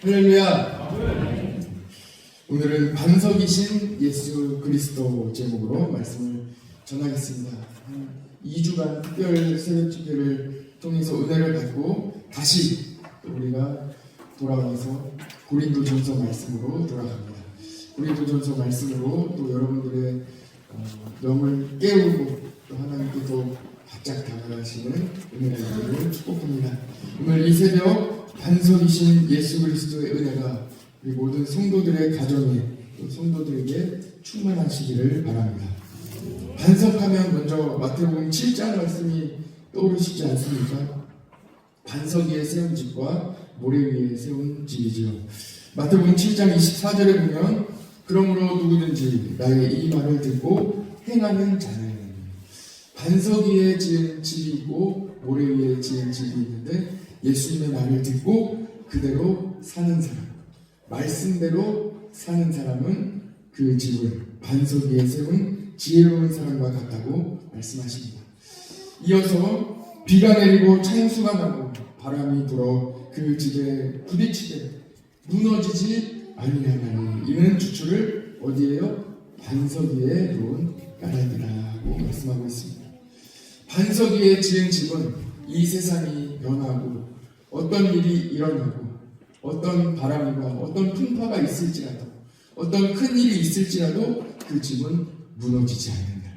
할렐루야. 오늘은 반석이신 예수 그리스도 제목으로 말씀을 전하겠습니다. 2주간 특별 새벽 집회를 통해서 은혜를 받고 다시 우리가 돌아와서 고린도전서 말씀으로 돌아갑니다. 고린도전서 말씀으로 또 여러분들의 영을 깨우고 또 하나님께서 바짝 다가가시는 은혜를 축복합니다. 오늘 이 새벽 반석이신 예수 그리스도의 은혜가 우리 모든 성도들의 가정에 또 성도들에게 충만하시기를 바랍니다. 반석하면 먼저 마태복음 7장 말씀이 떠오르시지 않습니까? 반석 위에 세운 집과 모래 위에 세운 집이지요. 마태복음 7장 24절에 보면 그러므로 누구든지 나의 이 말을 듣고 행하는 자는 반석 위에 지은 집이 있고 모래 위에 지은 집이 있는데 예수님의 말을 듣고 그대로 사는 사람, 말씀대로 사는 사람은 그 집을 반석 위에 세운 지혜로운 사람과 같다고 말씀하십니다. 이어서 비가 내리고 찬수가 나고 바람이 불어 그 집에 부딪히되 무너지지 아니하나니 이는 주추를 어디에요? 반석 위에 놓은 까닭이라고 말씀하고 있습니다. 반석 위에 지은 집은 이 세상이 변하고 어떤 일이 일어나고 어떤 바람과 어떤 풍파가 있을지라도 어떤 큰 일이 있을지라도 그 집은 무너지지 않는다.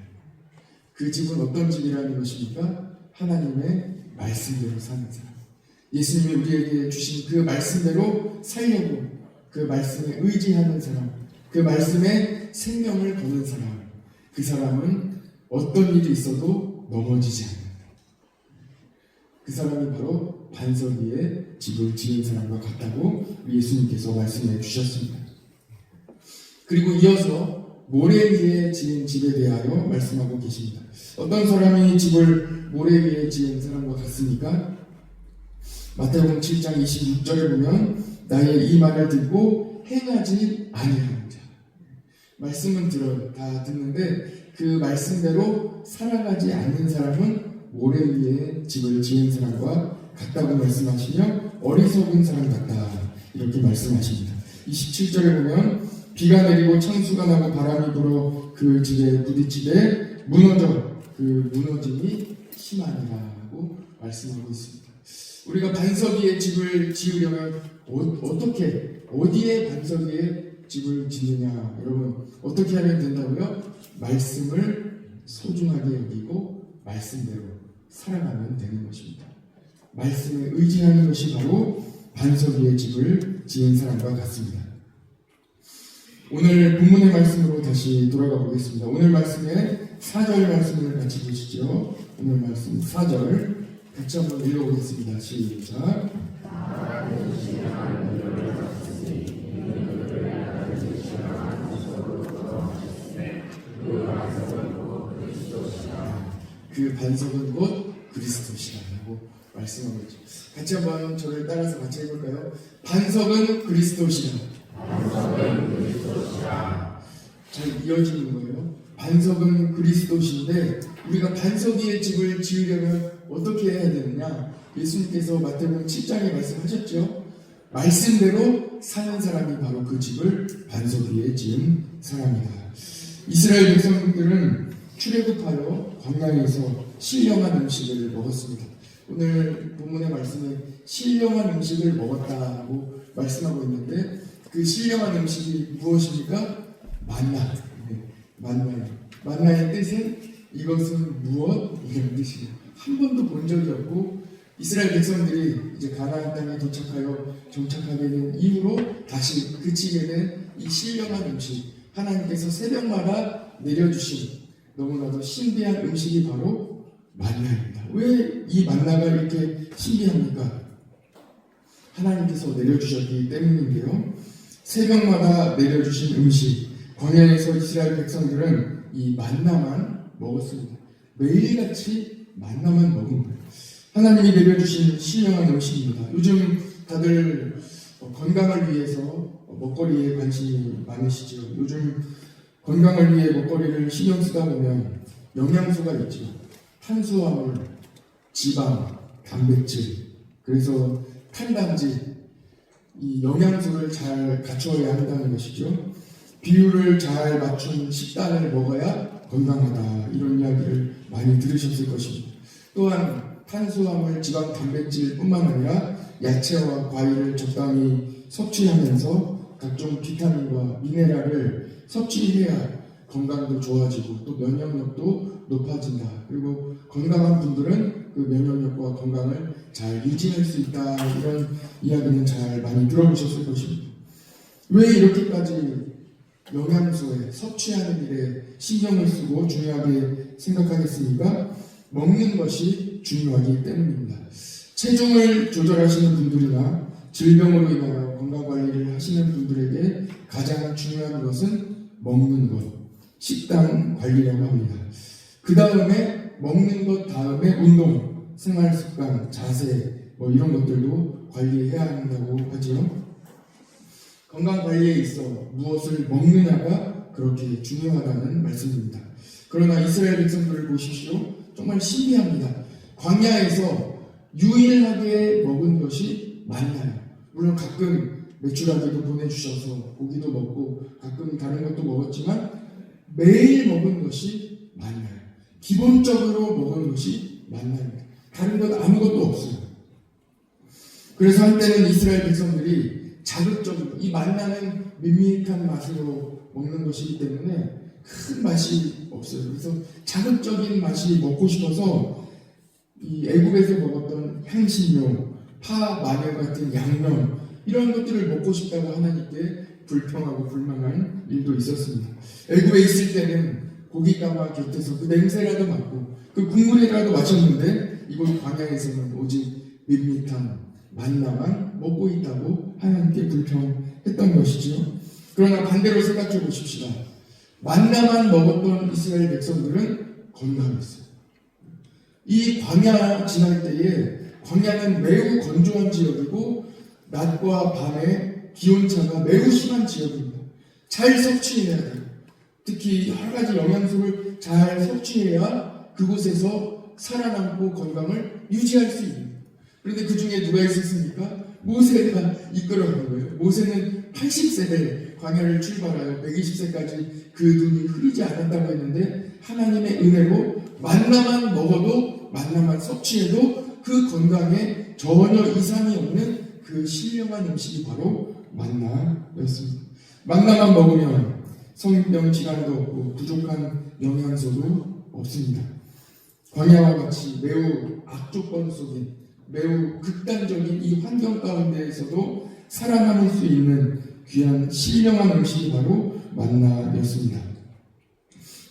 그 집은 어떤 집이라는 것입니까? 하나님의 말씀대로 사는 사람. 예수님이 우리에게 주신 그 말씀대로 살려고 그 말씀에 의지하는 사람, 그 말씀에 생명을 거는 사람, 그 사람은 어떤 일이 있어도 넘어지지 않는다. 그 사람이 바로 반석 위에 집을 지은 사람과 같다고 예수님께서 말씀해 주셨습니다. 그리고 이어서 모래 위에 지은 집에 대하여 말씀하고 계십니다. 어떤 사람이 집을 모래 위에 지은 사람과 같습니까? 마태복음 7장 26절에 보면 나의 이 말을 듣고 행하지 아니하는 자. 말씀은 다 듣는데 그 말씀대로 살아가지 않는 사람은 모래 위에 집을 지은 사람과 같다고 말씀하시며 어리석은 사람 같다 이렇게 말씀하십니다. 27절에 보면 비가 내리고 창수가 나고 바람이 불어 그 집에 부딪히되 무너져 그 무너짐이 심하니라고 말씀하고 있습니다. 우리가 반석 위에 집을 지으려면 어떻게 어디에 반석 위에 집을 짓느냐 여러분 어떻게 하면 된다고요? 말씀을 소중하게 여기고 말씀대로 살아가면 되는 것입니다. 말씀에 의지하는 것이 바로 반석 위에 집을 지은 사람과 같습니다. 오늘 본문의 말씀으로 다시 돌아가 보겠습니다. 오늘 말씀에 4절 말씀을 같이 보시죠. 오늘 말씀 4절 같이 한번 읽어보겠습니다. 시작. 그 반석은 곧 그리스도시라고 말씀하고 있죠. 같이 한번 저를 따라서 같이 해볼까요? 반석은 그리스도시라. 잘 이어지는 거예요. 반석은 그리스도신데 우리가 반석 위에 집을 지으려면 어떻게 해야 되느냐? 예수님께서 마태복음 7장에 말씀하셨죠. 말씀대로 사는 사람이 바로 그 집을 반석 위에 지은 사람이다. 이스라엘 백성들은 출애굽하여 광야에서 신령한 음식을 먹었습니다. 오늘 본문의 말씀에 신령한 음식을 먹었다고 말씀하고 있는데 그 신령한 음식이 무엇입니까? 만나. 만나의 뜻은 이것은 무엇? 이런 뜻이에요. 한 번도 본 적이 없고 이스라엘 백성들이 이제 가나안 땅에 도착하여 정착하게 된 이후로 다시 그치게 된 이 신령한 음식 하나님께서 새벽마다 내려주신 너무나도 신비한 음식이 바로 만나입니다. 왜 이 만나가 이렇게 신비합니까? 하나님께서 내려주셨기 때문인데요. 새벽마다 내려주신 음식, 광야에서 이스라엘 백성들은 이 만나만 먹었습니다. 매일같이 만나만 먹은 거예요. 하나님이 내려주신 신령한 음식입니다. 요즘 다들 건강을 위해서 먹거리에 관심이 많으시죠. 요즘 건강을 위해 먹거리를 신경 쓰다 보면 영양소가 있죠. 탄수화물, 지방, 단백질, 그래서 탄단지, 이 영양소를 잘 갖추어야 한다는 것이죠. 비율을 잘 맞춘 식단을 먹어야 건강하다, 이런 이야기를 많이 들으셨을 것입니다. 또한 탄수화물, 지방, 단백질뿐만 아니라 야채와 과일을 적당히 섭취하면서 각종 비타민과 미네랄을 섭취해야 건강도 좋아지고 또 면역력도 높아진다. 그리고 건강한 분들은 그 면역력과 건강을 잘 유지할 수 있다. 이런 이야기는 잘 많이 들어보셨을 것입니다. 왜 이렇게까지 영양소에 섭취하는 일에 신경을 쓰고 중요하게 생각하겠습니까? 먹는 것이 중요하기 때문입니다. 체중을 조절하시는 분들이나 질병으로 인하여 건강관리를 하시는 분들에게 가장 중요한 것은 먹는 것, 식단 관리라고 합니다. 그 다음에 먹는 것 다음에 운동, 생활습관, 자세 이런 것들도 관리해야 한다고 하죠. 건강관리에 있어 무엇을 먹느냐가 그렇게 중요하다는 말씀입니다. 그러나 이스라엘 백성들을 보십시오. 정말 신기합니다. 광야에서 유일하게 먹은 것이 만나요. 물론 가끔 메추라기도 보내주셔서 고기도 먹고 가끔 다른 것도 먹었지만 매일 먹은 것이 만나요. 기본적으로 먹은 것이 만나입니다. 다른 것 아무것도 없어요. 그래서 한때는 이스라엘 백성들이 자극적으로, 이 만나는 밋밋한 맛으로 먹는 것이기 때문에 큰 맛이 없어요. 그래서 자극적인 맛이 먹고 싶어서 이 애굽에서 먹었던 향신료, 파, 마늘 같은 양념, 이런 것들을 먹고 싶다고 하나님께 불평하고 불만한 일도 있었습니다. 애굽에 있을 때는 고기가마 곁에서 그 냄새라도 맡고 그 국물이라도 마셨는데 이곳 광야에서는 오직 밋밋한 만나만 먹고 있다고 하나님께 불평했던 것이죠. 그러나 반대로 생각해 보십시다. 만나만 먹었던 이스라엘 백성들은 건강했어요. 이 광야 지날 때에 광야는 매우 건조한 지역이고 낮과 밤의 기온차가 매우 심한 지역입니다. 잘 섭취해야 돼요. 특히 여러 가지 영양소를 잘 섭취해야 그곳에서 살아남고 건강을 유지할 수 있는. 그런데 그 중에 누가 있었습니까? 모세가 이끌어간 거예요. 모세는 80세대 광야를 출발하여 120세까지 그 눈이 흐리지 않았다고 했는데 하나님의 은혜로 만나만 먹어도 만나만 섭취해도 그 건강에 전혀 이상이 없는 그 신령한 음식이 바로 만나였습니다. 만나만 먹으면 성병 질환도 없고 부족한 영양소도 없습니다. 광야와 같이 매우 악조건 속에 매우 극단적인 이 환경 가운데에서도 살아남을 수 있는 귀한 신령한 음식이 바로 만나였습니다.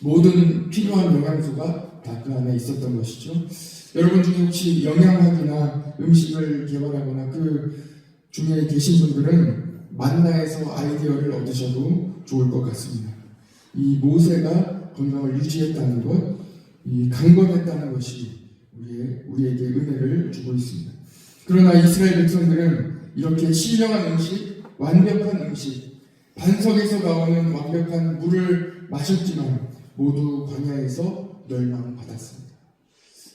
모든 필요한 영양소가 다 그 안에 있었던 것이죠. 여러분 중에 혹시 영양학이나 음식을 개발하거나 그 중에 계신 분들은 만나에서 아이디어를 얻으셔도 좋을 것 같습니다. 이 모세가 건강을 유지했다는 것, 이 강건했다는 것이 우리에게 은혜를 주고 있습니다. 그러나 이스라엘 백성들은 이렇게 신령한 음식, 완벽한 음식, 반석에서 나오는 완벽한 물을 마셨지만 모두 광야에서 멸망받았습니다.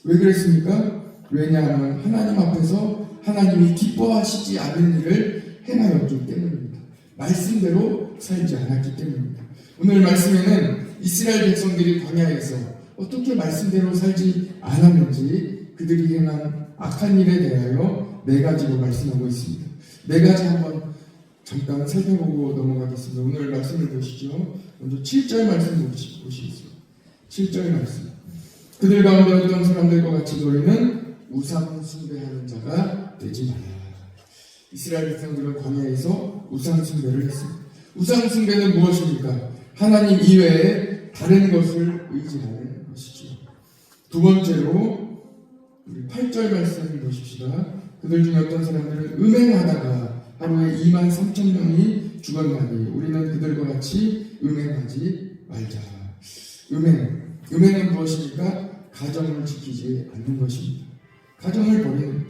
왜 그랬습니까? 왜냐하면 하나님 앞에서 하나님이 기뻐하시지 않는 일을 행하였기 때문입니다. 말씀대로 살지 않았기 때문입니다. 오늘 말씀에는 이스라엘 백성들이 광야에서 어떻게 말씀대로 살지 않았는지 그들이 행한 악한 일에 대하여 4가지로 말씀하고 있습니다. 4가지 한번 잠깐 살펴보고 넘어가겠습니다. 오늘 말씀을 보시죠. 먼저 7절 말씀 보시겠습니다. 7절 말씀. 그들 가운데 어떤 사람들과 같이 너희는 우상 숭배하는 자가 되지 마라. 이스라엘 백성들은 광야에서 우상 숭배를 했습니다. 우상 숭배는 무엇입니까? 하나님 이외에 다른 것을 의지하는 것이죠. 두 번째로 우리 8절 말씀을 보십시다. 그들 중에 어떤 사람들은 음행하다가 하루에 23,000명이 죽었나니 우리는 그들과 같이 음행하지 말자. 음행은 무엇입니까? 가정을 지키지 않는 것입니다. 가정을 버리는.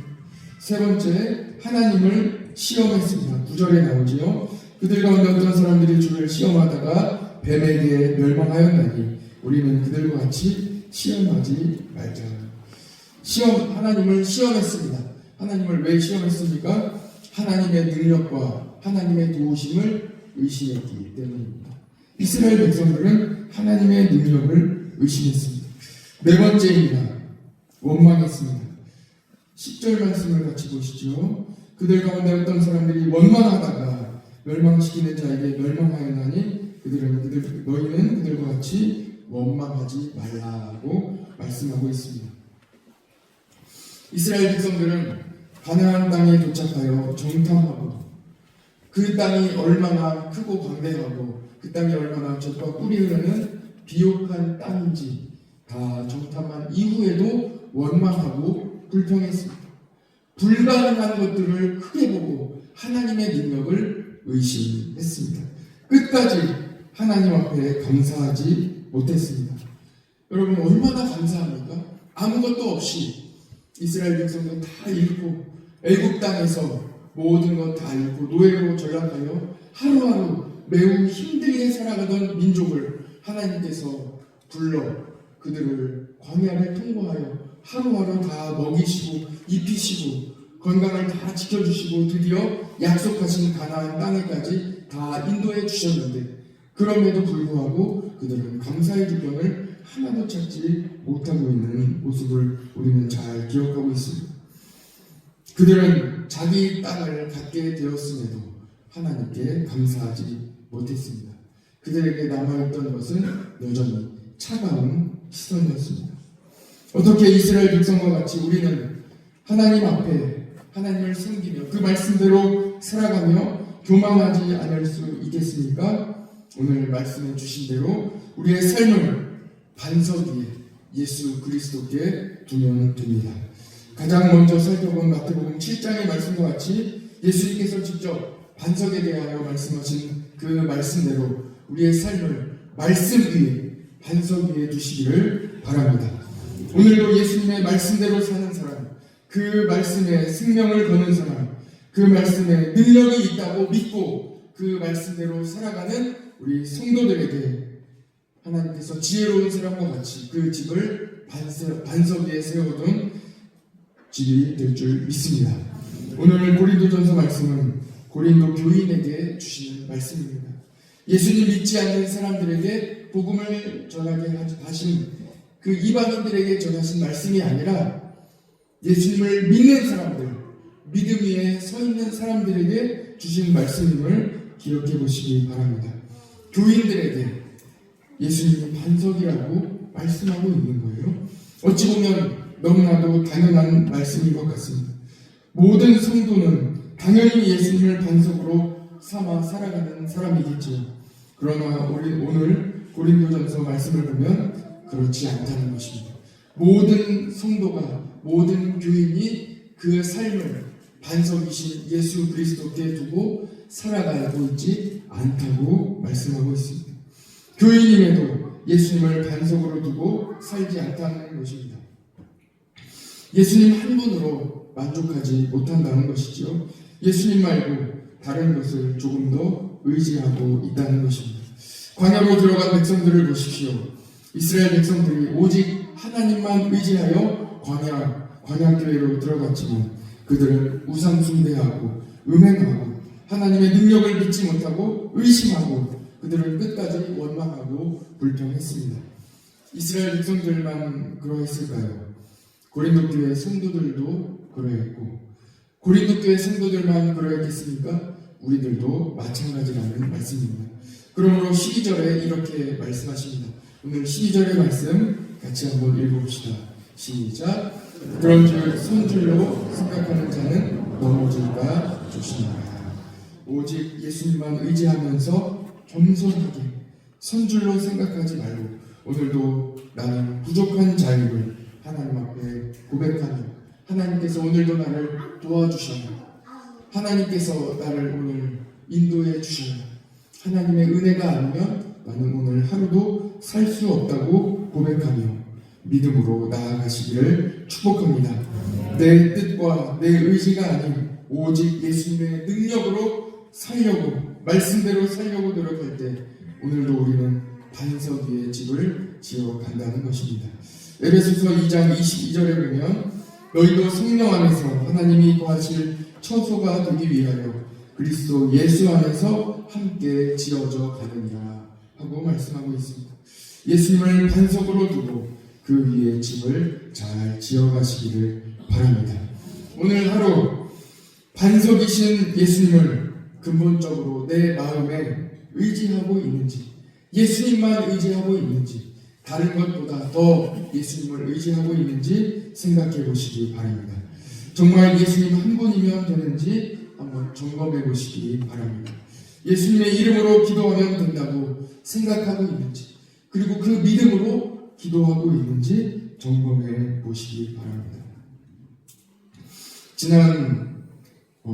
세 번째, 하나님을 시험했습니다. 9절에 나오지요. 그들 가운데 어떤 사람들이 주를 시험하다가 뱀에게 멸망하였나니 우리는 그들과 같이 시험하지 말자. 하나님을 시험했습니다. 하나님을 왜 시험했습니까? 하나님의 능력과 하나님의 도우심을 의심했기 때문입니다. 이스라엘 백성들은 하나님의 능력을 의심했습니다. 네 번째입니다. 원망했습니다. 10절 말씀을 같이 보시죠. 그들 가운데 어떤 사람들이 원망하다가 멸망시키는 자에게 멸망하였나니 너희는 그들과 같이 원망하지 말라고 말씀하고 있습니다. 이스라엘 백성들은 가나안 땅에 도착하여 정탐하고 그 땅이 얼마나 크고 광대하고 그 땅이 얼마나 젖과 꿀이 흐르는 비옥한 땅인지 다 정탐한 이후에도 원망하고 불평했습니다. 불가능한 것들을 크게 보고 하나님의 능력을 의심했습니다. 끝까지 하나님 앞에 감사하지 못했습니다. 여러분 얼마나 감사합니까? 아무것도 없이 이스라엘 백성들 다 잃고 애굽 땅에서 모든 것 다 잃고 노예로 전락하여 하루하루 매우 힘들게 살아가던 민족을 하나님께서 불러 그들을 광야를 통과하여 하루하루 다 먹이시고 입히시고 건강을 다 지켜주시고 드디어 약속하신 가나안 땅에까지 다 인도해 주셨는데 그럼에도 불구하고 그들은 감사의 주권을 하나도 찾지 못하고 있는 모습을 우리는 잘 기억하고 있습니다. 그들은 자기 땅을 갖게 되었음에도 하나님께 감사하지 못했습니다. 그들에게 남아있던 것은 여전히 차가운 시선이었습니다. 어떻게 이스라엘 백성과 같이 우리는 하나님 앞에 하나님을 섬기며 그 말씀대로 살아가며 교만하지 않을 수 있겠습니까? 오늘 말씀해 주신 대로 우리의 삶을 반석 위에 예수 그리스도께 두면 됩니다. 가장 먼저 살펴본 마태복음 7장의 말씀과 같이 예수님께서 직접 반석에 대하여 말씀하신 그 말씀대로 우리의 삶을 말씀 위에 반석 위에 두시기를 바랍니다. 오늘도 예수님의 말씀대로 사는 사람, 그 말씀에 생명을 거는 사람, 그 말씀에 능력이 있다고 믿고 그 말씀대로 살아가는 우리 성도들에게 하나님께서 지혜로운 사람과 같이 그 집을 반석 위에 세워둔 집이 될 줄 믿습니다. 오늘 고린도전서 말씀은 고린도 교인에게 주시는 말씀입니다. 예수님 믿지 않는 사람들에게 복음을 전하게 하신 그 이방인들에게 전하신 말씀이 아니라 예수님을 믿는 사람들, 믿음 위에 서 있는 사람들에게 주신 말씀임을 기억해 보시기 바랍니다. 교인들에게 예수님이 반석이라고 말씀하고 있는 거예요. 어찌 보면 너무나도 당연한 말씀인 것 같습니다. 모든 성도는 당연히 예수님을 반석으로 삼아 살아가는 사람이겠지요. 그러나 오늘 고린도전서 말씀을 보면 그렇지 않다는 것입니다. 모든 성도가 모든 교인이 그 삶을 반석이신 예수 그리스도께 두고 살아가고 있지 않다고 말씀하고 있습니다. 교인임에도 예수님을 반석으로 두고 살지 않다는 것입니다. 예수님 한 분으로 만족하지 못한다는 것이지요. 예수님 말고 다른 것을 조금 더 의지하고 있다는 것입니다. 광야로 들어간 백성들을 보십시오. 이스라엘 백성들이 오직 하나님만 의지하여 광야교회로 들어갔지만 그들은 우상 숭배하고 음행하고 하나님의 능력을 믿지 못하고 의심하고 그들은 끝까지 원망하고 불평했습니다. 이스라엘 백성들만 그러했을까요? 고린도 교회 성도들도 그러했고 고린도 교회 성도들만 그러했겠습니까? 우리들도 마찬가지라는 말씀입니다. 그러므로 12절에 이렇게 말씀하십니다. 오늘 12절의 말씀 같이 한번 읽어봅시다. 시작. 그런 줄 선줄로 생각하는 자는 넘어질까 조심하라. 오직 예수님만 의지하면서 겸손하게 선줄로 생각하지 말고 오늘도 나는 부족한 자임을 하나님 앞에 고백하며 하나님께서 오늘도 나를 도와주셔야 하나님께서 나를 오늘 인도해 주셔야 하나님의 은혜가 아니면 나는 오늘 하루도 살 수 없다고 고백하며 믿음으로 나아가시기를 축복합니다. 내 뜻과 내 의지가 아닌 오직 예수님의 능력으로 살려고 말씀대로 살려고 노력할 때 오늘도 우리는 반석 위에 집을 지어 간다는 것입니다. 에베소서 2장 22절에 보면 너희도 성령 안에서 하나님이 거하실 처소가 되기 위하여 그리스도 예수 안에서 함께 지어져 가느니라 하고 말씀하고 있습니다. 예수님을 반석으로 두고 그 위에 집을 잘 지어가시기를 바랍니다. 오늘 하루 반석이신 예수님을 근본적으로 내 마음에 의지하고 있는지, 예수님만 의지하고 있는지, 다른 것보다 더 예수님을 의지하고 있는지 생각해 보시기 바랍니다. 정말 예수님 한 분이면 되는지 한번 점검해 보시기 바랍니다. 예수님의 이름으로 기도하면 된다고 생각하고 있는지, 그리고 그 믿음으로 기도하고 있는지 점검해 보시기 바랍니다. 지난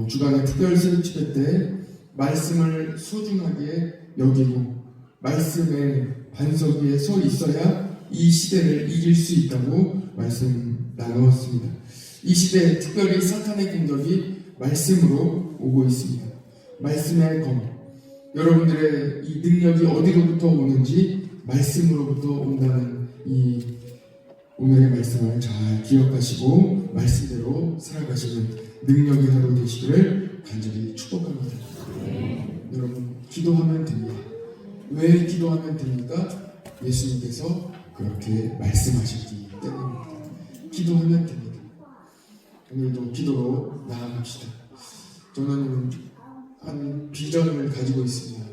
주간의 특별 새벽집회 때 말씀을 소중하게 여기고 말씀의 반석 위에 서 있어야 이 시대를 이길 수 있다고 말씀 나누었습니다. 이 시대에 특별히 사탄의 공격이 말씀으로 오고 있습니다. 말씀의 검, 여러분들의 이 능력이 어디로부터 오는지 말씀으로부터 온다는 이 오늘의 말씀을 잘 기억하시고 말씀대로 살아가시는 능력의 하루 되시기를 간절히 축복합니다. 여러분, 기도하면 됩니다. 왜 기도하면 됩니까? 예수님께서 그렇게 말씀하셨기 때문입니다. 기도하면 됩니다. 오늘도 기도로 나아갑시다. 저는 한 비전을 가지고 있습니다.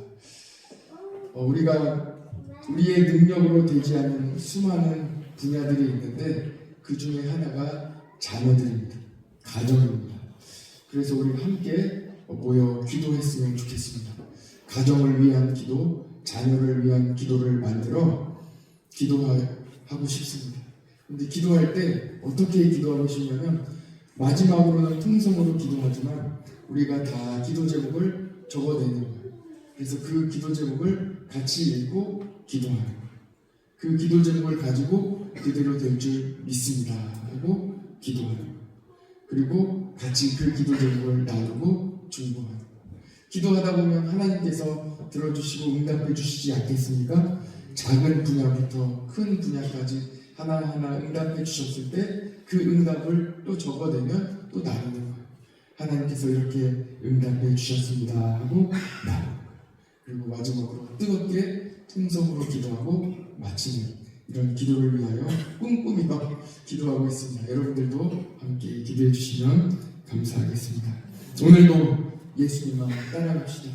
우리가 우리의 능력으로 되지 않는 수많은 분야들이 있는데 그 중에 하나가 자녀들입니다. 가정입니다. 그래서 우리 함께 모여 기도했으면 좋겠습니다. 가정을 위한 기도, 자녀를 위한 기도를 만들어 기도하고 싶습니다. 근데 기도할 때 어떻게 기도하고 싶냐면 마지막으로는 통성으로 기도하지만 우리가 다 기도 제목을 적어내는 거예요. 그래서 그 기도 제목을 같이 읽고 기도하는 거예요. 그 기도 제목을 가지고 그대로 될 줄 믿습니다 하고 기도하는 거예요. 그리고 같이 그 기도 제목을 나누고 중보하는 거예요. 기도하다 보면 하나님께서 들어주시고 응답해 주시지 않겠습니까? 작은 분야부터 큰 분야까지 하나하나 응답해 주셨을 때 그 응답을 또 적어내면 또 나누는 거예요. 하나님께서 이렇게 응답해 주셨습니다 하고 나누는 거예요. 그리고 마지막으로 뜨겁게 통성으로 기도하고 마치는 이런 기도를 위하여 꼼꼼히 막 기도하고 있습니다. 여러분들도 함께 기도해 주시면 감사하겠습니다. 오늘도 예수님만 따라갑시다.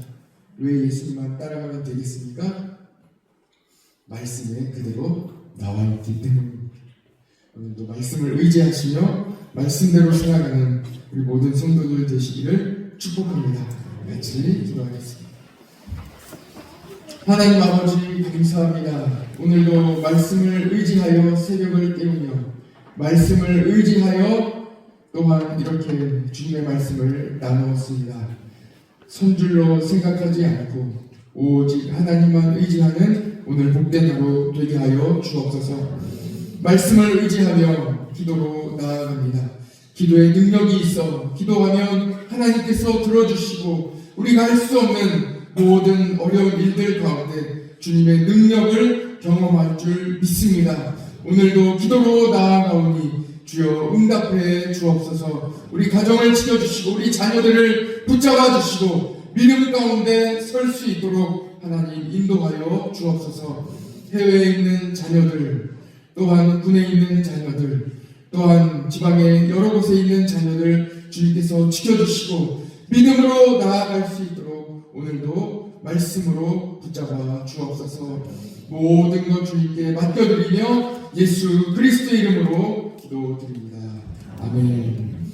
왜 예수님만 따라가면 되겠습니까? 말씀에 그대로 나와 있기 때문입니다. 오늘도 말씀을 의지하시며 말씀대로 살아가는 우리 모든 성도들 되시기를 축복합니다. 같이 기도하겠습니다. 하나님 아버지 감사합니다. 오늘도 말씀을 의지하여 새벽을 깨우며 말씀을 의지하여 또한 이렇게 주님의 말씀을 나누었습니다. 손줄로 생각하지 않고 오직 하나님만 의지하는 오늘 복된 하루 되게 하여 주옵소서. 말씀을 의지하며 기도로 나아갑니다. 기도에 능력이 있어 기도하면 하나님께서 들어주시고 우리가 할 수 없는 모든 어려운 일들 가운데 주님의 능력을 경험할 줄 믿습니다. 오늘도 기도로 나아가오니 주여 응답해 주옵소서. 우리 가정을 지켜주시고 우리 자녀들을 붙잡아 주시고 믿음 가운데 설 수 있도록 하나님 인도하여 주옵소서. 해외에 있는 자녀들, 또한 군에 있는 자녀들, 또한 지방의 여러 곳에 있는 자녀들 주님께서 지켜주시고 믿음으로 나아갈 수 있도록 오늘도 말씀으로 붙잡아 주옵소서. 모든 것 주님께 맡겨드리며 예수 그리스도의 이름으로 기도드립니다. 아멘.